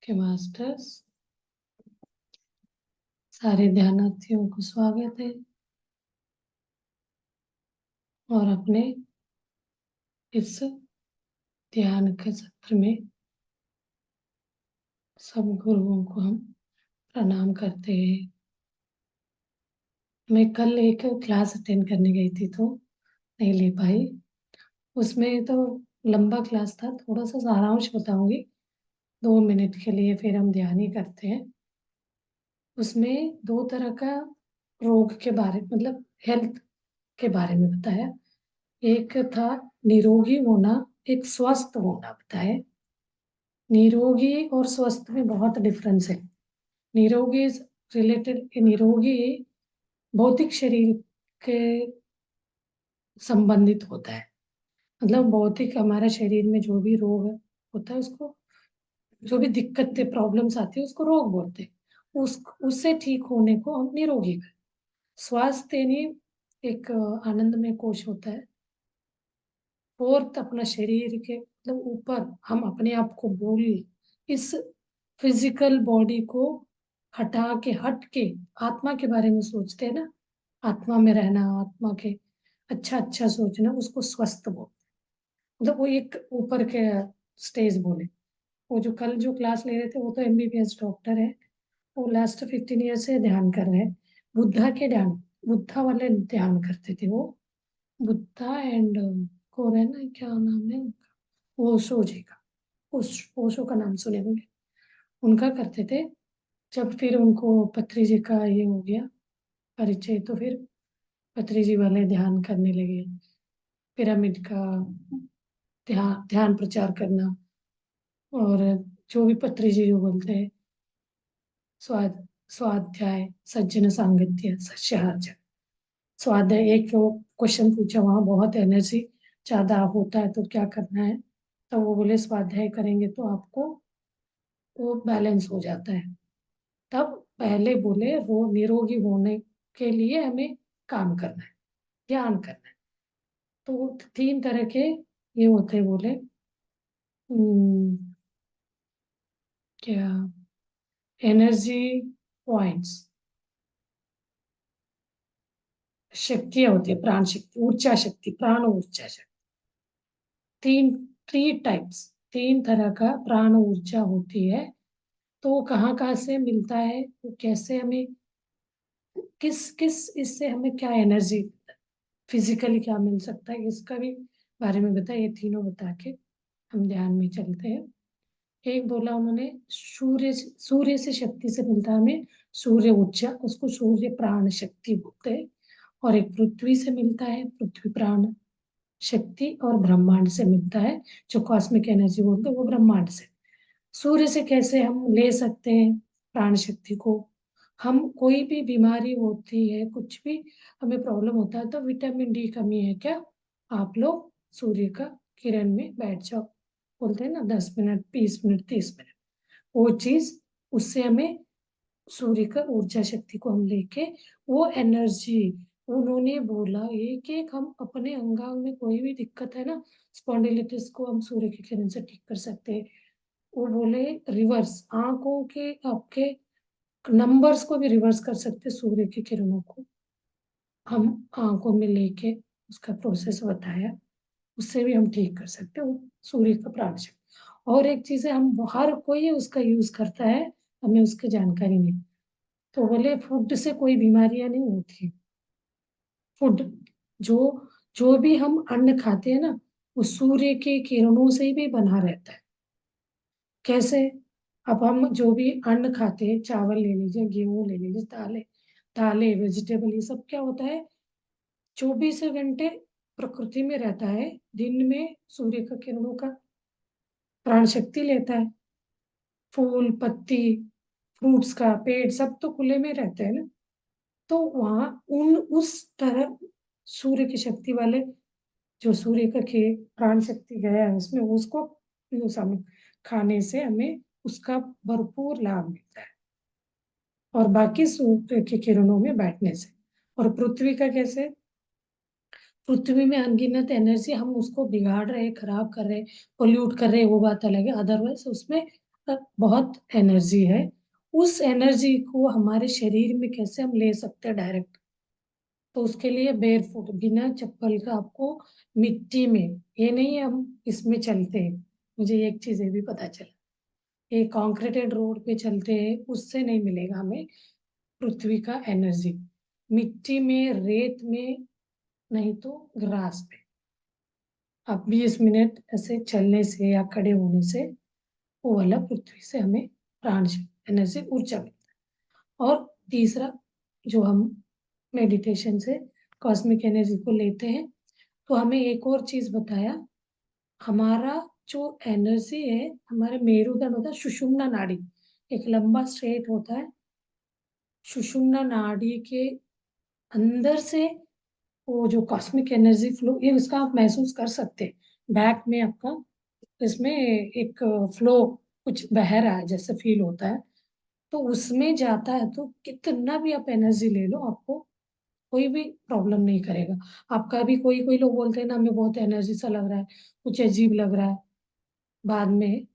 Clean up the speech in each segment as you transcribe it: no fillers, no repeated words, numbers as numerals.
के मास्टर्स, सारे ध्यानार्थियों को स्वागत है। और अपने इस ध्यान के सत्र में सब गुरुओं को हम प्रणाम करते हैं। मैं कल एक क्लास अटेंड करने गई थी तो नहीं ले पाई। उसमें तो लंबा क्लास था, थोड़ा सा सारांश बताऊंगी 2 मिनट के लिए, फिर हम ध्यान ही करते हैं। उसमें 2 तरह का रोग के बारे मतलब हेल्थ के बारे में बताया। एक था निरोगी होना, एक स्वस्थ होना बताया। निरोगी और स्वस्थ में बहुत डिफरेंस है। निरोगी रिलेटेड, निरोगी भौतिक शरीर के संबंधित होता है। मतलब भौतिक हमारा शरीर में जो भी रोग होता है उसको, जो भी दिक्कतें प्रॉब्लम्स आती है उसको रोग बोलते हैं। उससे ठीक होने को हम निरोगी कहते हैं। स्वास्थ्य यानी एक आनंदमय कोश होता है। फोर्थ, अपना शरीर के मतलब ऊपर हम अपने आप को बोल, इस फिजिकल बॉडी को हट के आत्मा के बारे में सोचते हैं ना, आत्मा में रहना, आत्मा के अच्छा अच्छा सोचना, उसको स्वस्थ बोलते हैं। मतलब वो एक ऊपर के स्टेज बोले। वो जो कल जो क्लास ले रहे थे वो तो एमबीबीएस डॉक्टर है। वो लास्ट 15 ईयर से ध्यान कर रहे हैं। बुद्धा के ध्यान, बुद्धा वाले ध्यान करते थे वो। बुद्धा एंड कोरेन, क्या नाम है उनका, ओशो जी का। ओशो का नाम सुने होंगे। उनका करते थे। जब फिर उनको पत्री जी का ये हो गया परिचय, तो फिर पत्री जी वाले ध्यान करने लगे। पिरामिड का ध्यान ध्यान प्रचार करना, और जो भी पत्री जी जो बोलते हैं, स्वाद स्वाध्याय, सज्जन सांगत्य, सस्याहार। स्वाध्याय एक क्वेश्चन पूछा, वहां बहुत एनर्जी ज्यादा होता है तो क्या करना है। तो वो बोले स्वाध्याय करेंगे तो आपको वो बैलेंस हो जाता है। तब पहले बोले वो निरोगी होने के लिए हमें काम करना है, ध्यान करना है। तो 3 तरह के ये होते हैं बोले। क्या, एनर्जी पॉइंट्स, शक्तियां होती है, प्राण शक्ति, ऊर्जा शक्ति, प्राण ऊर्जा शक्ति। तीन, 3 टाइप्स, 3 तरह का प्राण ऊर्जा होती है। तो वो कहाँ कहाँ से मिलता है, वो कैसे हमें, किस किस इससे हमें क्या एनर्जी, फिजिकली क्या मिल सकता है, इसका भी बारे में बताया। ये तीनों बता के हम ध्यान में चलते हैं। एक बोला उन्होंने, सूर्य, सूर्य से शक्ति से मिलता है हमें सूर्य ऊर्जा, उसको सूर्य प्राण शक्ति बोलते हैं। और एक पृथ्वी से मिलता है पृथ्वी प्राण शक्ति, और ब्रह्मांड से मिलता है जो कॉस्मिक एनर्जी बोलते हैं, वो ब्रह्मांड से। सूर्य से कैसे हम ले सकते हैं प्राण शक्ति को, हम कोई भी बीमारी होती है, कुछ भी हमें प्रॉब्लम होता है, तो विटामिन डी कमी है क्या, आप लोग सूर्य का किरण में बैठ जाओ, बोलते हैं ना 10 मिनट, 20 मिनट, 30 मिनट, वो चीज, उससे हमें सूर्य का ऊर्जा शक्ति को हम लेके वो एनर्जी, उन्होंने बोला एक एक हम अपने अंगांग में कोई भी दिक्कत है ना, स्पॉन्डिलिटिस को हम सूर्य की किरण से ठीक कर सकते हैं। वो बोले रिवर्स, आंखों के आपके नंबर्स को भी रिवर्स कर सकते, सूर्य की किरणों को हम आंखों में लेके, उसका प्रोसेस बताया, उससे भी हम ठीक कर सकते हैं, वो सूर्य का प्राण। और एक चीज है, हम हर कोई उसका यूज करता है, हमें उसकी जानकारी नहीं। तो बोले फूड से कोई बीमारियां नहीं होती। फूड, जो जो भी हम अन्न खाते हैं ना, वो सूर्य की किरणों से ही भी बना रहता है। कैसे, अब हम जो भी अन्न खाते हैं, चावल ले लीजिए, गेहूं ले लीजिए, दालें, दालें वेजिटेबल, ये सब क्या होता है, 24 घंटे प्रकृति में रहता है। दिन में सूर्य का किरणों का प्राण शक्ति लेता है। फूल पत्ती, फ्रूट्स का पेड़, सब तो खुले में रहते हैं ना। तो वहां उन उस तरह सूर्य की शक्ति वाले, जो सूर्य का प्राण शक्ति गया है उसमें, उसको यूज हमें खाने से हमें उसका भरपूर लाभ मिलता है। और बाकी सूर्य की किरणों में बैठने से। और पृथ्वी का कैसे, पृथ्वी में अनगिनत एनर्जी, हम उसको बिगाड़ रहे, खराब कर रहे, पोल्यूट कर रहे, वो बात अलग है। अदरवाइज उसमें बहुत एनर्जी है, उस एनर्जी को हमारे शरीर में कैसे हम ले सकते हैं डायरेक्ट। तो उसके लिए बेयर फुट, बिना चप्पल का आपको मिट्टी में, ये नहीं हम इसमें चलते हैं, मुझे एक चीज ये भी पता चला, ये कॉन्क्रीटेड रोड पे चलते हैं उससे नहीं मिलेगा हमें पृथ्वी का एनर्जी। मिट्टी में, रेत में, नहीं तो ग्रास पे आप 20 मिनट ऐसे चलने से या खड़े होने से वो वाला पृथ्वी से हमें प्राण एनर्जी, ऊर्जा मिलता है। और तीसरा, जो हम मेडिटेशन से कॉस्मिक एनर्जी को लेते हैं, तो हमें एक और चीज बताया, हमारा जो एनर्जी है, हमारे मेरुदंड होता है सुषुम्ना नाड़ी, एक लंबा स्ट्रेट होता है, सुषुम्ना नाड़ी के अंदर से वो जो कॉस्मिक एनर्जी फ्लो, ये इसका आप महसूस कर सकते हैं बैक में आपका, इसमें एक फ्लो कुछ बह रहा है जैसे फील होता है। तो उसमें जाता है तो कितना भी आप एनर्जी ले लो, आपको कोई भी प्रॉब्लम नहीं करेगा। आपका भी कोई कोई लोग बोलते हैं ना हमें बहुत एनर्जी सा लग रहा है, कुछ अजीब लग रहा है बाद में,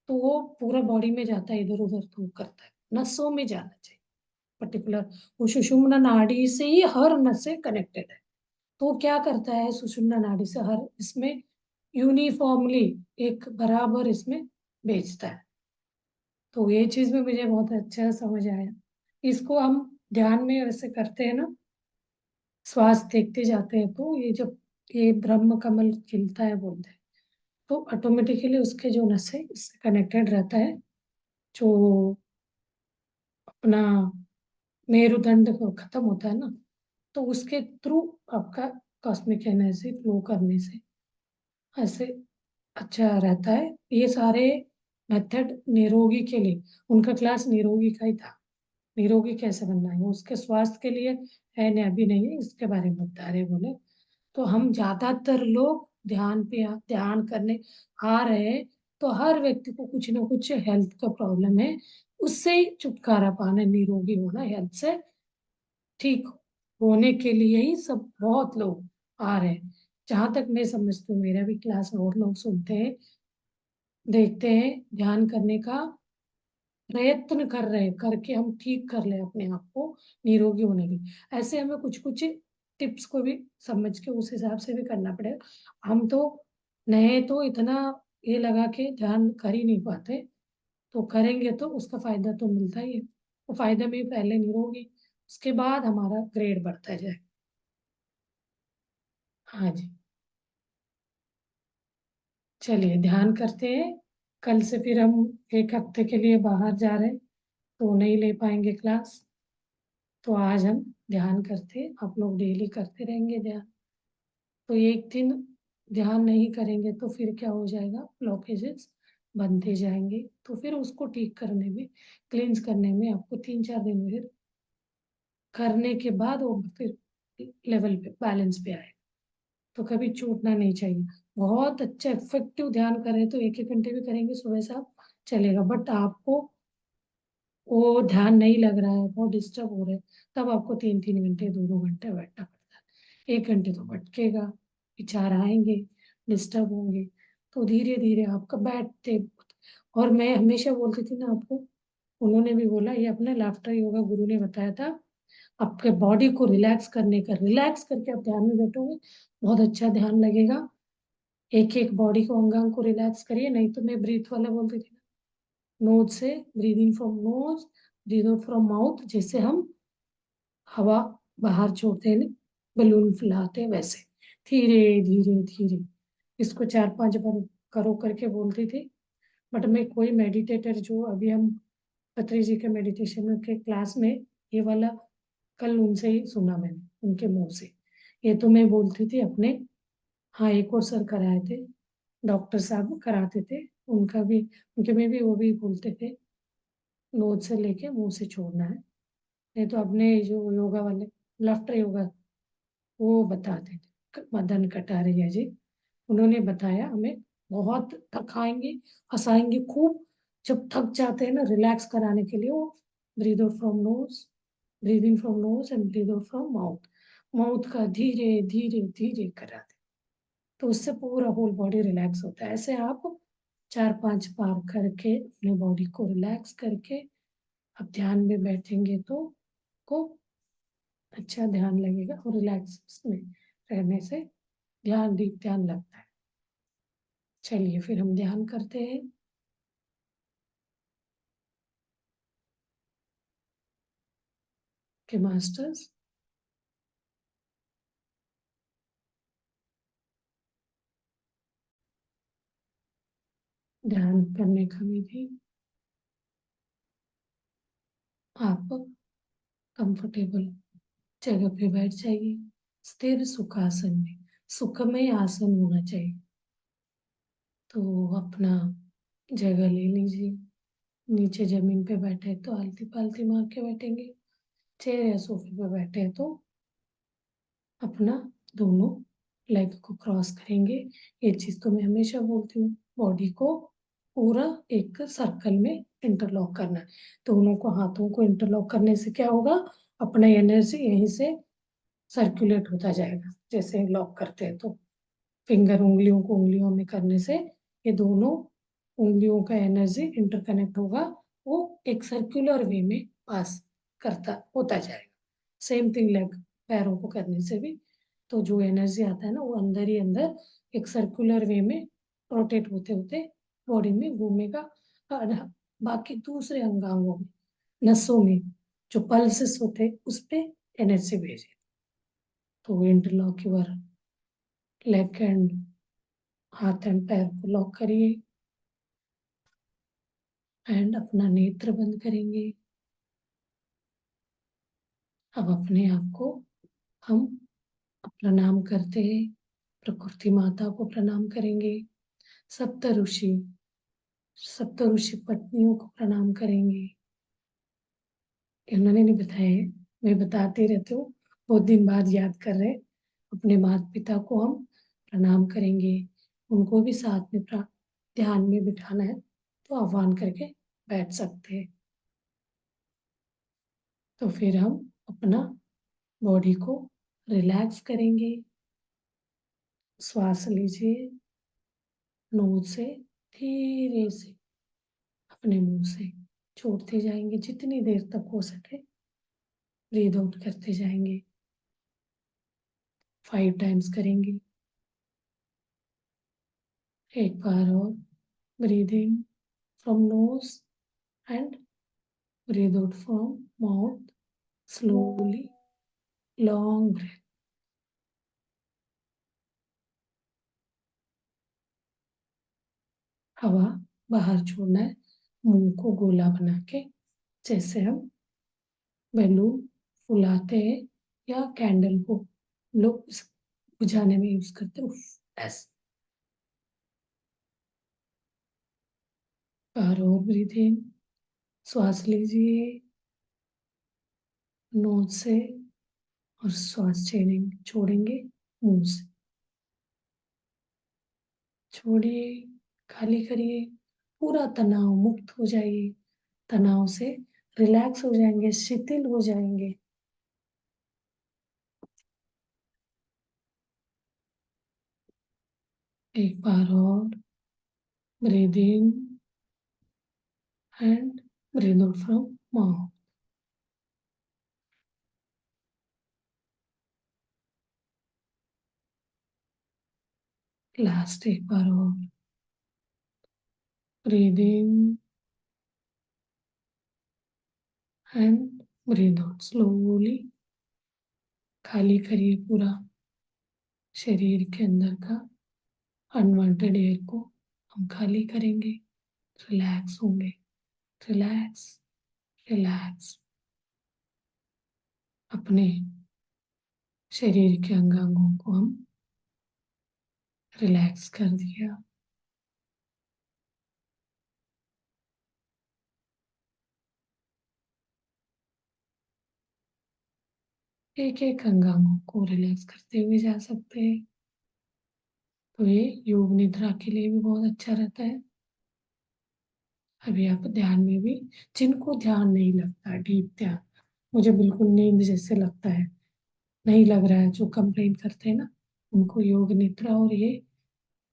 तो वो पूरा बॉडी में जाता है, इधर उधर तो करता है, नसों में जाना चाहिए पर्टिकुलर। वो सुषुम्ना नाड़ी से ही हर नस से कनेक्टेड है। तो वो क्या करता है, सुषुम्ना नाड़ी से हर इसमें यूनिफॉर्मली एक बराबर इसमें भेजता है। तो ये चीज भी मुझे बहुत अच्छा समझ आया। इसको हम ध्यान में वैसे करते हैं ना, श्वास देखते जाते हैं, तो ये जब ये ब्रह्म कमल खिलता है बोलते हैं, तो ऑटोमेटिकली उसके जो नसें इससे कनेक्टेड रहता है, जो अपना मेरुदंड को खत्म होता है ना, तो उसके थ्रू आपका कॉस्मिक एनर्जी फ्लो करने से ऐसे अच्छा रहता है। ये सारे मेथड निरोगी के लिए, उनका क्लास निरोगी का ही था, निरोगी कैसे बनना है उसके स्वास्थ्य के लिए है नहीं, अभी नहीं है इसके बारे में बता रहे बोले। तो हम ज्यादातर लोग ध्यान पे ध्यान करने आ रहे हैं, तो हर व्यक्ति को कुछ ना कुछ हेल्थ का प्रॉब्लम है, उससे ही छुटकारा पाना, निरोगी होना, हेल्थ से ठीक होने के लिए ही सब बहुत लोग आ रहे हैं। जहां तक मैं समझती हूँ, मेरा भी क्लास में और लोग सुनते हैं, देखते हैं, ध्यान करने का प्रयत्न कर रहे हैं, करके हम ठीक कर ले अपने आप को निरोगी होने की। ऐसे हमें कुछ कुछ टिप्स को भी समझ के उस हिसाब से भी करना पड़ेगा। हम तो नए तो इतना ये लगा के ध्यान कर ही नहीं पाते, तो करेंगे तो उसका फायदा तो मिलता ही है। वो फायदा में पहले निरोगी, उसके बाद हमारा ग्रेड बढ़ता जाए। हाँ जी, चलिए ध्यान करते हैं। कल से फिर हम एक हफ्ते के लिए बाहर जा रहे हैं, तो नहीं ले पाएंगे क्लास, तो आज हम ध्यान करते, आप लोग डेली करते रहेंगे ध्यान। तो एक दिन ध्यान नहीं करेंगे तो फिर क्या हो जाएगा, ब्लॉकेजेस बनते जाएंगे, तो फिर उसको ठीक करने में, क्लींस करने में आपको 3-4 दिन फिर करने के बाद वो फिर लेवल पे, बैलेंस पे आए। तो कभी छूटना नहीं चाहिए। बहुत अच्छा इफेक्टिव ध्यान करें तो 1-1 घंटे भी करेंगे सुबह से आप, चलेगा। बट आपको वो ध्यान नहीं लग रहा है, बहुत डिस्टर्ब हो रहे हैं, तब आपको 3-3 घंटे, 2-2 घंटे बैठना पड़ता है। 1 घंटे तो भटकेगा, विचार आएंगे, डिस्टर्ब होंगे, तो धीरे धीरे आपका बैठते। और मैं हमेशा बोलती थी ना आपको, उन्होंने भी बोला, ये अपने लाफ्टर योगा गुरु ने बताया था, आपके बॉडी को रिलैक्स करने का, रिलैक्स करके आप ध्यान में बैठोगे, बहुत अच्छा ध्यान लगेगा। एक एक बॉडी को, अंगांग को रिलैक्स करिए। नहीं तो मैं ब्रीथ वाला बोलती थी, नोज से breathe in from knows, breathe out from mouth, जैसे हम हवा बाहर छोड़ते हैं, बलून फुलाते हैं वैसे, धीरे धीरे धीरे। इसको 4-5 बार करो करके बोलती थी। बट मैं कोई मेडिटेटर, जो अभी हम पत्री जी के मेडिटेशन के क्लास में, ये वाला कल उनसे ही सुना मैंने, उनके मुंह से। ये तो मैं बोलती थी अपने, हाँ एक और सर कराए थे, डॉक्टर साहब कराते थे, उनका भी, उनके में भी वो भी बोलते थे, नोज से लेके मुंह से छोड़ना है। नहीं तो अपने जो योगा वाले, लाफ्टर योगा, वो बताते थे, मदन कटारिया जी, उन्होंने बताया हमें, बहुत थकाएंगे, हंसाएंगे खूब। जब थक जाते हैं ना, रिलैक्स कराने के लिए वो breathe out from knows, breathe in from nose and breathe out from mouth, mouth का धीरे धीरे धीरे कराते, तो उससे पूरा होल बॉडी रिलैक्स होता है। ऐसे आप 4-5 बार करके अपने बॉडी को रिलैक्स करके अब ध्यान में बैठेंगे तो को अच्छा ध्यान लगेगा और रिलैक्स में रहने से ध्यान डीप ध्यान लगता है। चलिए फिर हम ध्यान करते हैं। कि मास्टर्स ध्यान करने का विधि, आप कंफर्टेबल जगह पे बैठ जाइए, स्थिर सुखासन में, सुखमय आसन होना चाहिए। तो अपना जगह ले लीजिए। नीचे जमीन पे बैठे तो आलती पालती मार के बैठेंगे, चेयर या सोफे पे बैठे हैं तो अपना दोनों लेग को क्रॉस करेंगे। ये चीज तो मैं हमेशा बोलती हूँ, बॉडी को पूरा एक सर्कल में इंटरलॉक करना है। दोनों को हाथों को इंटरलॉक करने से क्या होगा, अपना एनर्जी यहीं से सर्कुलेट होता जाएगा। जैसे लॉक करते हैं तो फिंगर उंगलियों को उंगलियों में करने से ये दोनों उंगलियों का एनर्जी इंटरकनेक्ट होगा, वो एक सर्कुलर वे में पास करता होता जाएगा। सेम थिंग लेग, पैरों को करने से भी तो जो एनर्जी आता है ना वो अंदर ही अंदर एक सर्कुलर वे में रोटेट होते होते बॉडी में घूमेगा। और बाकी दूसरे अंगांगों में, नसों में जो पल्सेस होते हैं उस पे एनर्जी भेजे। तो इंटरलॉक योर लेग एंड हाथ एंड पैर को लॉक करिए एंड अपना नेत्र बंद करेंगे। अब अपने आप को हम प्रणाम करते हैं, प्रकृति माता को प्रणाम करेंगे, सप्त ऋषि सप्त ऋषि पत्नियों को प्रणाम करेंगे। इन्होंने नहीं बताया है, मैं बताते रहती हूँ, बहुत दिन बाद याद कर रहे। अपने माता पिता को हम प्रणाम करेंगे, उनको भी साथ में ध्यान में बिठाना है तो आह्वान करके बैठ सकते हैं। तो फिर हम अपना बॉडी को रिलैक्स करेंगे। श्वास लीजिए नोज से, धीरे से अपने मुंह से छोड़ते जाएंगे, जितनी देर तक हो सके ब्रीद आउट करते जाएंगे। 5 टाइम्स करेंगे। एक बार और, breathe in from nose and breathe out from mouth, slowly, long breath. हवा बाहर छोड़ना है, मुंह को गोला बना के, जैसे हम बैलून फुलाते हैं या कैंडल को लोग बुझाने में यूज करते हैं, ऐसे। बार और ब्रीथ इन, श्वास लीजिए नोज से और श्वास छोड़ेंगे मुंह से। छोड़िए, खाली करिए, पूरा तनाव मुक्त हो जाइए, तनाव से रिलैक्स हो जाएंगे, शिथिल हो जाएंगे। एक बार और, breathe in and breathe out from mouth. Last एक बार और, breathe in and breathe out slowly. खाली करिए पूरा शरीर के अंदर का अनवांटेड एयर को, हम खाली करेंगे, रिलैक्स होंगे। Relax, relax. अपने शरीर के अंगांगों को हम रिलैक्स कर दिया। एक एक अंगांगों को रिलैक्स करते हुए जा सकते हैं। तो ये योग निद्रा के लिए भी बहुत अच्छा रहता है। अभी आप ध्यान में भी, जिनको ध्यान नहीं लगता, डीप ध्यान, मुझे बिल्कुल नींद जैसे लगता है, नहीं लग रहा है, जो कंप्लेन करते हैं ना, उनको योग निद्रा और ये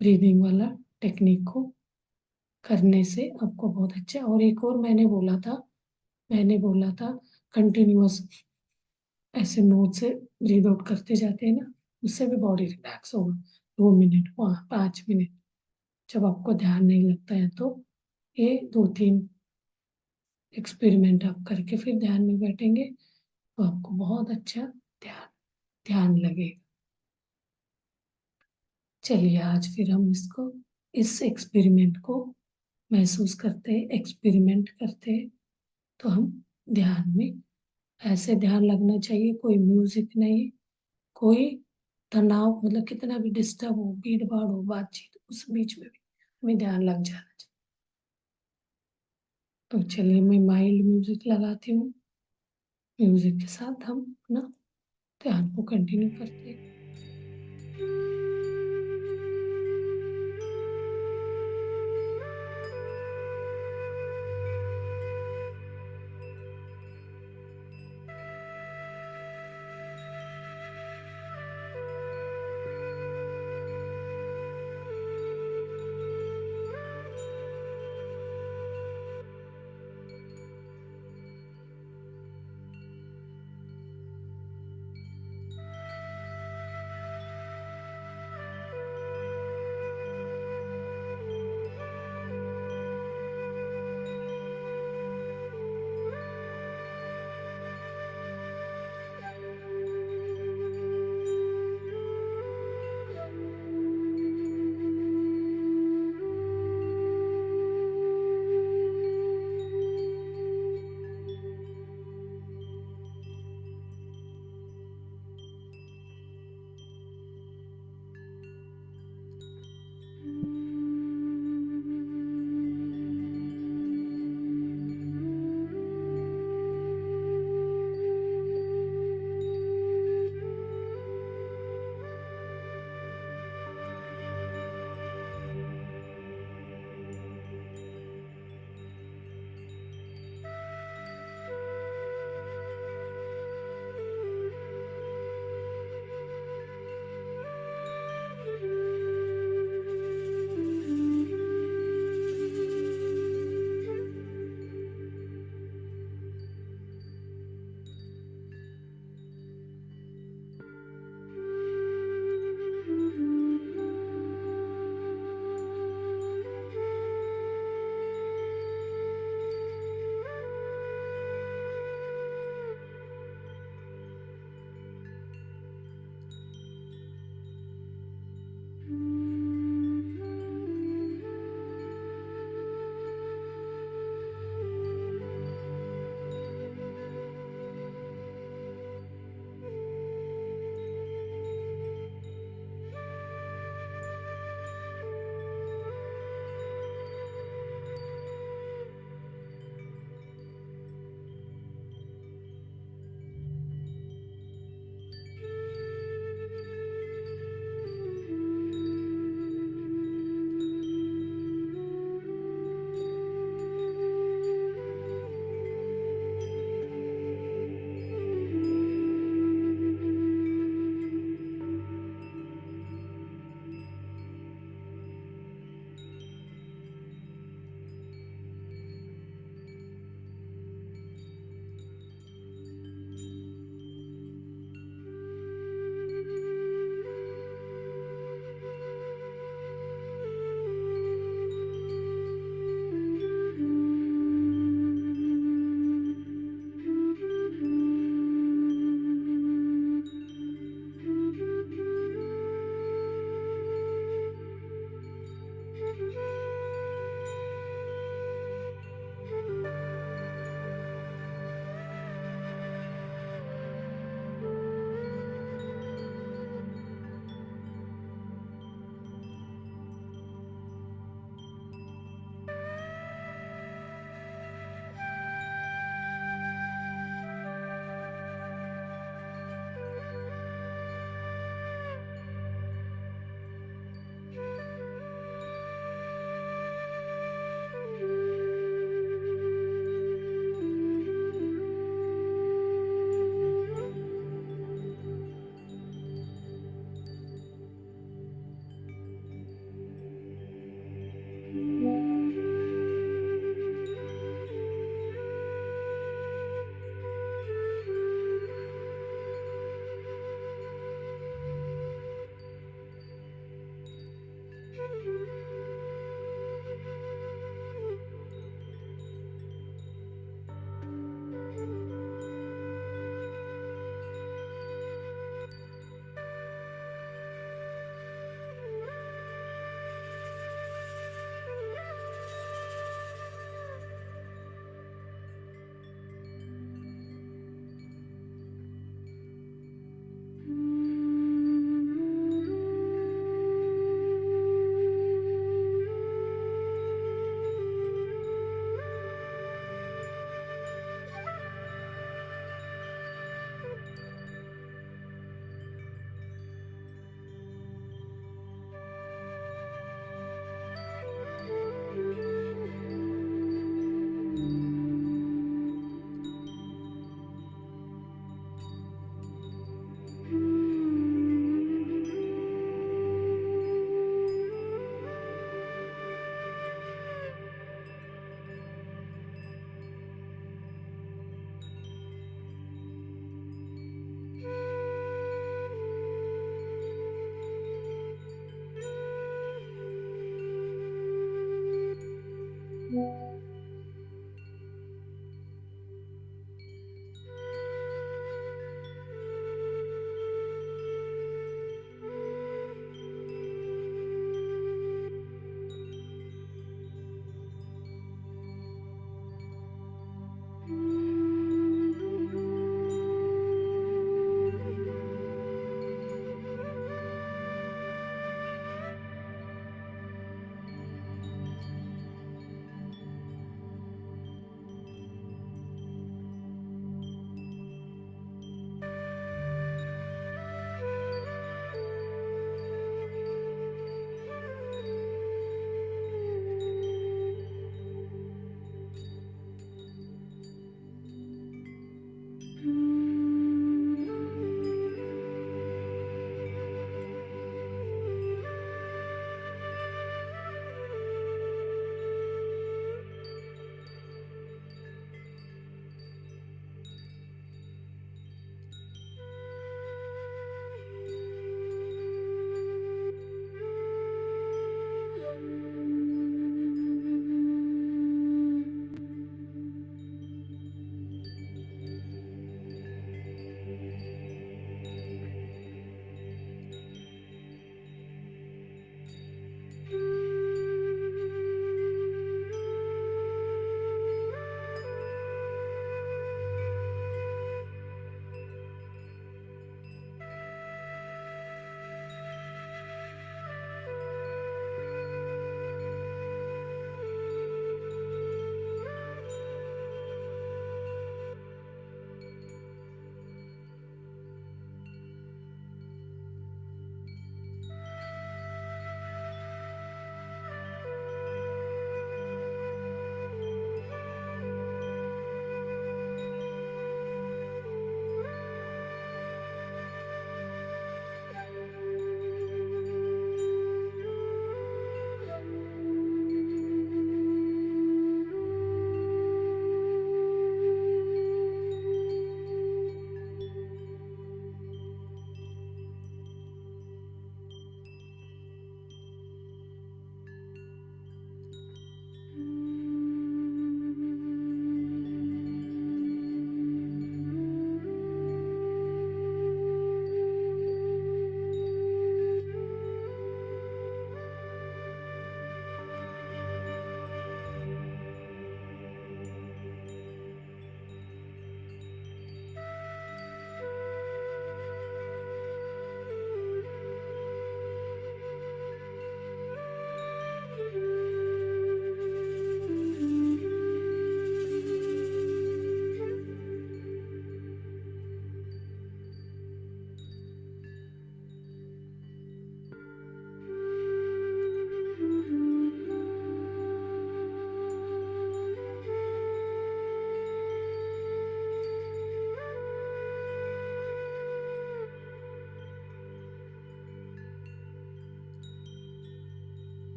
ब्रीदिंग वाला टेक्निक को करने से आपको बहुत अच्छा। और एक और मैंने बोला था कंटिन्यूअस ऐसे नोट से ब्रीद आउट करते जाते हैं ना, उससे भी बॉडी रिलैक्स होगा। 2 मिनट, 5 मिनट, जब आपको ध्यान नहीं लगता है तो ये 2-3 एक्सपेरिमेंट आप करके फिर ध्यान में बैठेंगे तो आपको बहुत अच्छा ध्यान ध्यान लगेगा। चलिए आज फिर हम इस एक्सपेरिमेंट को महसूस करते हैं, एक्सपेरिमेंट करते हैं। तो हम ध्यान में ऐसे ध्यान लगना चाहिए, कोई म्यूजिक नहीं, कोई तनाव, मतलब कितना भी डिस्टर्ब हो, भीड़ भाड़ हो, बातचीत, उस बीच में भी हमें ध्यान लग जाना चाहिए। तो चलिए मैं माइल्ड म्यूजिक लगाती हूँ, म्यूजिक के साथ हम अपना ध्यान को कंटिन्यू करते हैं।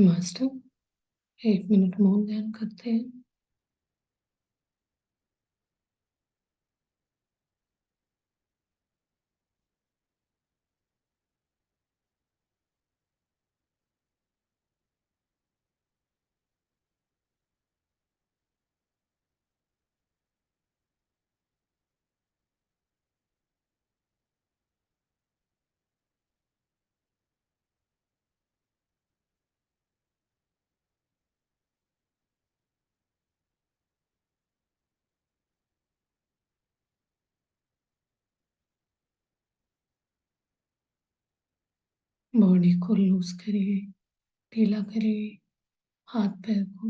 मास्टर 1 मिनट मौन ध्यान करते हैं। बॉडी को लूज करिए, ढीला करिए, हाथ पैर को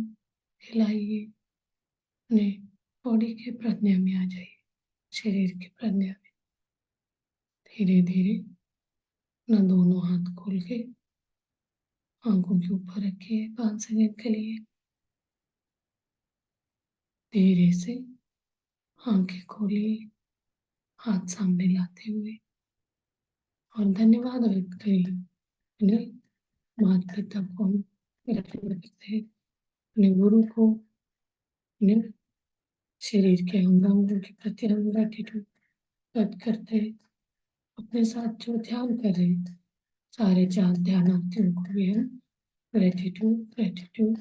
हिलाइए, अपने बॉडी के प्रज्ञा में आ जाइए, शरीर की प्रज्ञा में। धीरे धीरे अपना दोनों हाथ खोल के आंखों के ऊपर रखिए 5 सेकंड के लिए। धीरे से आंखें खोलिए, हाथ सामने लाते हुए, और धन्यवाद व्यक्त करिए अपने माता पिता को, करते हैं अपने गुरु को, अपने शरीर के अंगांगों के प्रति हम ग्रेटिट्यूड व्यक्त करते हैं। अपने साथ जो ध्यान कर रहे हैं सारे ध्यानार्थियों को भी हम gratitude gratitude,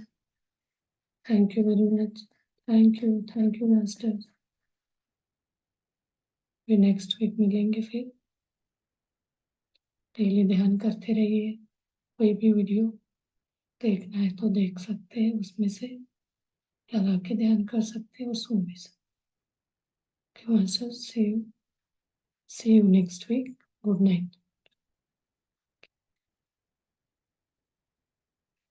thank you very much, thank you master. फिर नेक्स्ट वीक मिलेंगे, फिर डेली ध्यान करते रहिए। कोई भी वीडियो देखना है तो देख सकते हैं, उसमें से लगा के ध्यान कर सकते हैं और सुन भी सकते हैं। Master, see you next week. Good night.